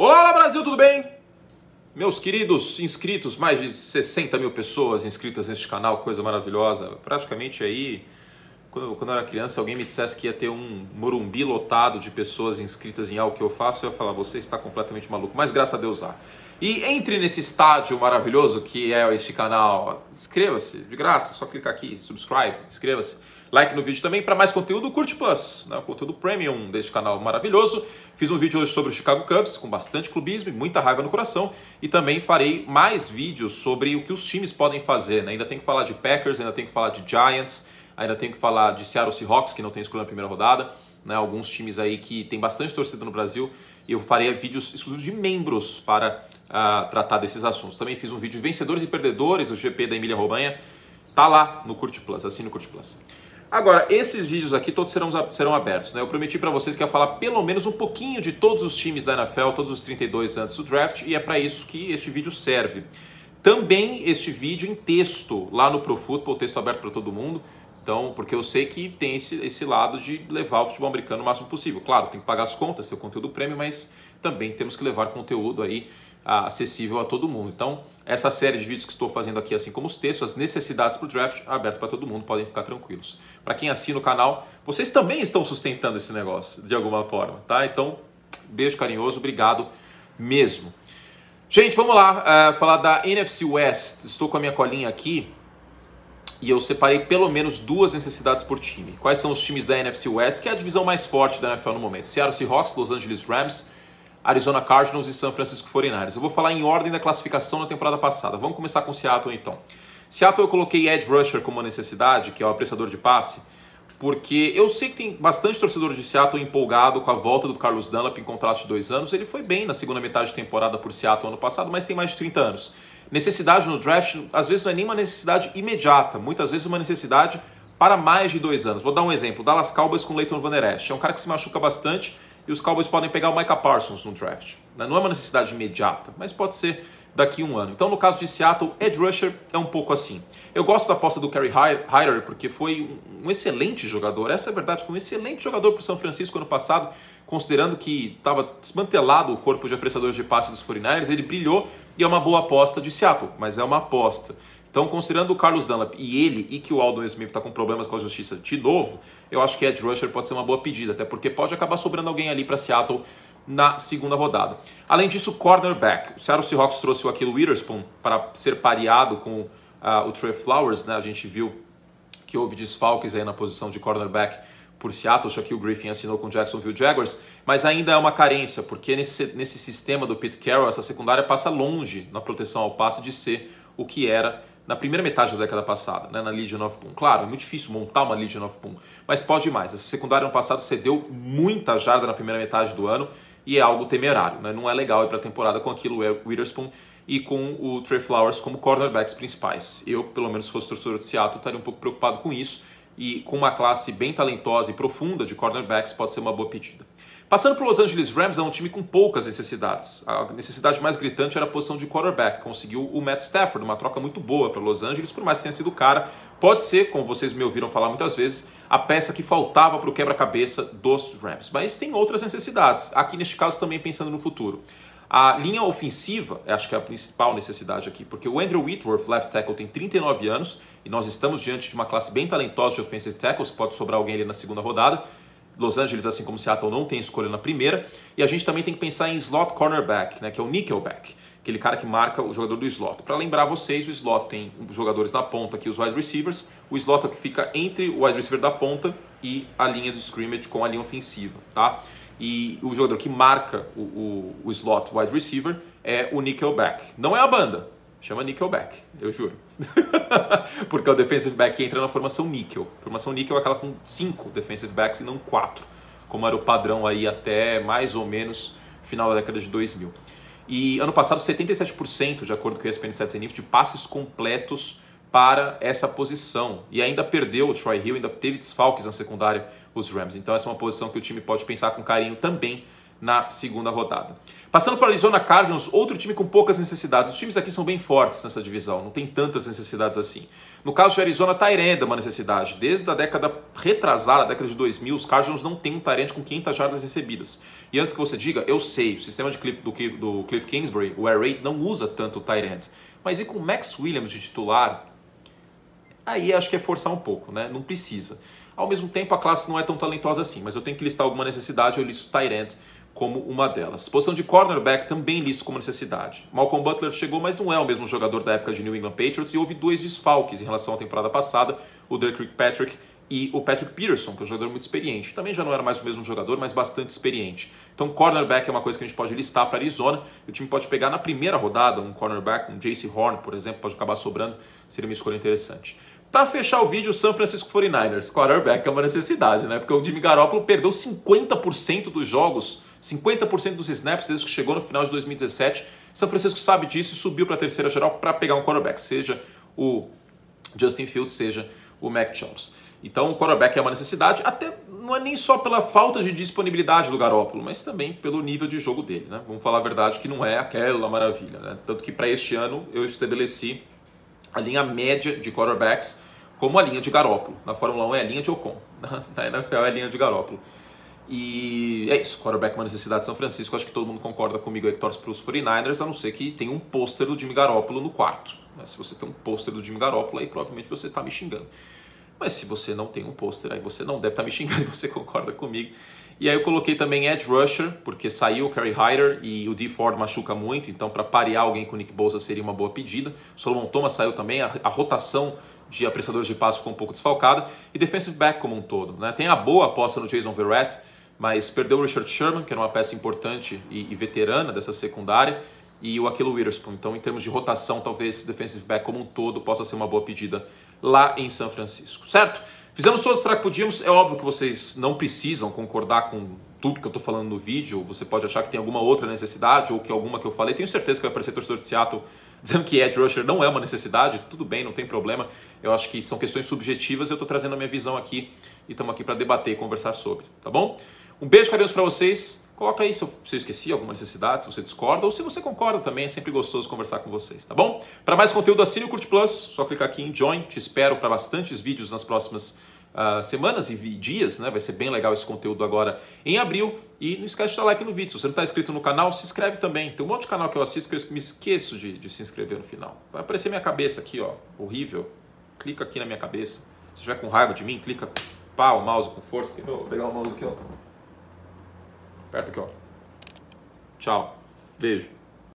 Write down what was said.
Olá, olá Brasil, tudo bem? Meus queridos inscritos, mais de 60 mil pessoas inscritas neste canal, coisa maravilhosa. Praticamente aí, quando eu era criança, alguém me dissesse que ia ter um Morumbi lotado de pessoas inscritas em algo que eu faço, eu ia falar, você está completamente maluco, mas graças a Deus há. E entre nesse estádio maravilhoso que é este canal, inscreva-se, de graça, só clicar aqui, subscribe, inscreva-se. Like no vídeo também para mais conteúdo, curte Plus, né? O conteúdo premium deste canal maravilhoso. Fiz um vídeo hoje sobre o Chicago Cubs, com bastante clubismo e muita raiva no coração. E também farei mais vídeos sobre o que os times podem fazer, né? Ainda tem que falar de Packers, ainda tem que falar de Giants, ainda tem que falar de Seattle Seahawks, que não tem escolha na primeira rodada. Né? Alguns times aí que tem bastante torcida no Brasil. E eu farei vídeos exclusivos de membros para tratar desses assuntos. Também fiz um vídeo de vencedores e perdedores, o GP da Emília-Romanha. Tá lá no Curte Plus, assine o Curte Plus. Agora, esses vídeos aqui todos serão abertos, né? Eu prometi para vocês que ia falar pelo menos um pouquinho de todos os times da NFL, todos os 32 antes do draft, e é para isso que este vídeo serve. Também este vídeo em texto, lá no Pro Football, texto aberto para todo mundo, então, porque eu sei que tem esse lado de levar o futebol americano o máximo possível. Claro, tem que pagar as contas, ter o conteúdo premium, mas também temos que levar conteúdo aí acessível a todo mundo. Então, essa série de vídeos que estou fazendo aqui, assim como os textos, as necessidades para o draft, abertos para todo mundo, podem ficar tranquilos. Para quem assina o canal, vocês também estão sustentando esse negócio, de alguma forma, tá? Então, beijo carinhoso, obrigado mesmo. Gente, vamos lá falar da NFC West. Estou com a minha colinha aqui e eu separei pelo menos duas necessidades por time. Quais são os times da NFC West, que é a divisão mais forte da NFL no momento? Seattle Seahawks, Los Angeles Rams, Arizona Cardinals e San Francisco 49ers. Eu vou falar em ordem da classificação na temporada passada. Vamos começar com Seattle então. Seattle eu coloquei Edge Rusher como uma necessidade, que é o apressador de passe, porque eu sei que tem bastante torcedor de Seattle empolgado com a volta do Carlos Dunlap em contrato de 2 anos. Ele foi bem na segunda metade de temporada por Seattle ano passado, mas tem mais de 30 anos. Necessidade no draft, às vezes não é nem uma necessidade imediata, muitas vezes uma necessidade para mais de 2 anos. Vou dar um exemplo, Dallas Cowboys com Leighton Vander Esch. É um cara que se machuca bastante, e os Cowboys podem pegar o Micah Parsons no draft. Não é uma necessidade imediata, mas pode ser daqui a 1 ano. Então, no caso de Seattle, Edge Rusher é um pouco assim. Eu gosto da aposta do Kerry Hyder, porque foi um excelente jogador. Essa é a verdade, foi um excelente jogador para o São Francisco ano passado, considerando que estava desmantelado o corpo de apressadores de passe dos 49ers. Ele brilhou e é uma boa aposta de Seattle, mas é uma aposta. Então, considerando o Carlos Dunlap e que o Aldon Smith está com problemas com a justiça de novo, eu acho que Edge Rusher pode ser uma boa pedida, até porque pode acabar sobrando alguém ali para Seattle na segunda rodada. Além disso, cornerback. O Seattle Seahawks trouxe o Ahkello Witherspoon para ser pareado com o Trey Flowers, né? A gente viu que houve desfalques aí na posição de cornerback por Seattle. O Shaquille Griffin assinou com o Jacksonville Jaguars, mas ainda é uma carência, porque nesse sistema do Pete Carroll, essa secundária passa longe na proteção ao passe de ser o que era na primeira metade da década passada, né, na Legion of Boom. Claro, é muito difícil montar uma Legion of Boom, mas pode ir mais. Essa secundária no passado cedeu muita jarda na primeira metade do ano e é algo temerário, né? Não é legal ir para a temporada com aquilo Witherspoon e com o Trey Flowers como cornerbacks principais. Eu, pelo menos, se fosse torcedor de Seattle, estaria um pouco preocupado com isso, e com uma classe bem talentosa e profunda de cornerbacks pode ser uma boa pedida. Passando para o Los Angeles Rams, é um time com poucas necessidades. A necessidade mais gritante era a posição de quarterback. Conseguiu o Matt Stafford, uma troca muito boa para Los Angeles, por mais que tenha sido cara. Pode ser, como vocês me ouviram falar muitas vezes, a peça que faltava para o quebra-cabeça dos Rams. Mas tem outras necessidades, aqui neste caso também pensando no futuro. A linha ofensiva, acho que é a principal necessidade aqui, porque o Andrew Whitworth, left tackle, tem 39 anos, e nós estamos diante de uma classe bem talentosa de offensive tackles, pode sobrar alguém ali na segunda rodada. Los Angeles, assim como Seattle, não tem escolha na primeira. E a gente também tem que pensar em slot cornerback, né, que é o nickelback, aquele cara que marca o jogador do slot. Para lembrar vocês, o slot tem os jogadores na ponta aqui, os wide receivers. O slot é o que fica entre o wide receiver da ponta e a linha de scrimmage com a linha ofensiva, tá? E o jogador que marca o slot wide receiver é o nickelback. Não é a banda, chama nickelback, eu juro. Porque o defensive back entra na formação níquel. A formação níquel é aquela com 5 defensive backs e não 4, como era o padrão aí até mais ou menos final da década de 2000. E ano passado 77%, de acordo com o ESPN Stats and Info, de passes completos para essa posição. E ainda perdeu o Troy Hill, ainda teve desfalques na secundária os Rams. Então essa é uma posição que o time pode pensar com carinho também na segunda rodada. Passando para o Arizona Cardinals, outro time com poucas necessidades. Os times aqui são bem fortes nessa divisão, não tem tantas necessidades assim. No caso de Arizona, tight end é uma necessidade. Desde a década retrasada, a década de 2000, os Cardinals não têm um tight end com 500 jardas recebidas. E antes que você diga, eu sei, o sistema do Cliff Kingsbury, o Air Raid, não usa tanto o tight end. Mas e com o Max Williams de titular, aí acho que é forçar um pouco, né? Não precisa. Ao mesmo tempo, a classe não é tão talentosa assim, mas eu tenho que listar alguma necessidade, eu listo tight end como uma delas. Posição de cornerback também listo como necessidade. Malcolm Butler chegou, mas não é o mesmo jogador da época de New England Patriots, e houve 2 desfalques em relação à temporada passada, o Derek Kirkpatrick e o Patrick Peterson, que é um jogador muito experiente. Também já não era mais o mesmo jogador, mas bastante experiente. Então, cornerback é uma coisa que a gente pode listar para Arizona. O time pode pegar na primeira rodada um cornerback, um J.C. Horn, por exemplo, pode acabar sobrando, seria uma escolha interessante. Para fechar o vídeo, o San Francisco 49ers, quarterback é uma necessidade, né? Porque o Jimmy Garoppolo perdeu 50% dos jogos, 50% dos snaps desde que chegou no final de 2017. São Francisco sabe disso e subiu para a terceira geral para pegar um quarterback, seja o Justin Fields, seja o Mac Jones. Então o quarterback é uma necessidade, até não é nem só pela falta de disponibilidade do Garoppolo, mas também pelo nível de jogo dele, né? Vamos falar a verdade que não é aquela maravilha, né? Tanto que para este ano eu estabeleci a linha média de quarterbacks como a linha de Garoppolo. Na Fórmula 1 é a linha de Ocon, na NFL é a linha de Garoppolo. E é isso, quarterback é uma necessidade de São Francisco. Acho que todo mundo concorda comigo aí que torce para os 49ers, a não ser que tenha um pôster do Jimmy Garoppolo no quarto. Mas se você tem um pôster do Jimmy Garoppolo, aí provavelmente você está me xingando. Mas se você não tem um pôster, aí você não deve estar me xingando e você concorda comigo. E aí eu coloquei também Edge Rusher, porque saiu o Kerry Hyder e o Dee Ford machuca muito, então para parear alguém com o Nick Bosa seria uma boa pedida. Solomon Thomas saiu também, a rotação de apressadores de passe ficou um pouco desfalcada. E defensive back como um todo, né? Tem a boa aposta no Jason Verrett, mas perdeu o Richard Sherman, que era uma peça importante e veterana dessa secundária, e o Ahkello Witherspoon. Então, em termos de rotação, talvez esse defensive back como um todo possa ser uma boa pedida lá em São Francisco, certo? Fizemos todos os que podíamos. É óbvio que vocês não precisam concordar com tudo que eu estou falando no vídeo. Você pode achar que tem alguma outra necessidade ou que alguma que eu falei. Tenho certeza que vai aparecer torcedor de Seattle dizendo que Edge Rusher não é uma necessidade. Tudo bem, não tem problema. Eu acho que são questões subjetivas e eu estou trazendo a minha visão aqui e estamos aqui para debater e conversar sobre, tá bom? Um beijo, carinhos para vocês. Coloca aí se eu esqueci alguma necessidade, se você discorda ou se você concorda também. É sempre gostoso conversar com vocês, tá bom? Para mais conteúdo, assine o Curte Plus. Só clicar aqui em Join. Te espero para bastantes vídeos nas próximas semanas e dias, né? Vai ser bem legal esse conteúdo agora em abril. E não esquece de dar like no vídeo. Se você não está inscrito no canal, se inscreve também. Tem um monte de canal que eu assisto que eu me esqueço de se inscrever no final. Vai aparecer minha cabeça aqui, ó, horrível. Clica aqui na minha cabeça. Se estiver com raiva de mim, clica, pá, o mouse com força. Aqui, vou pegar o mouse aqui, ó. Aperta aqui, ó. Tchau. Beijo.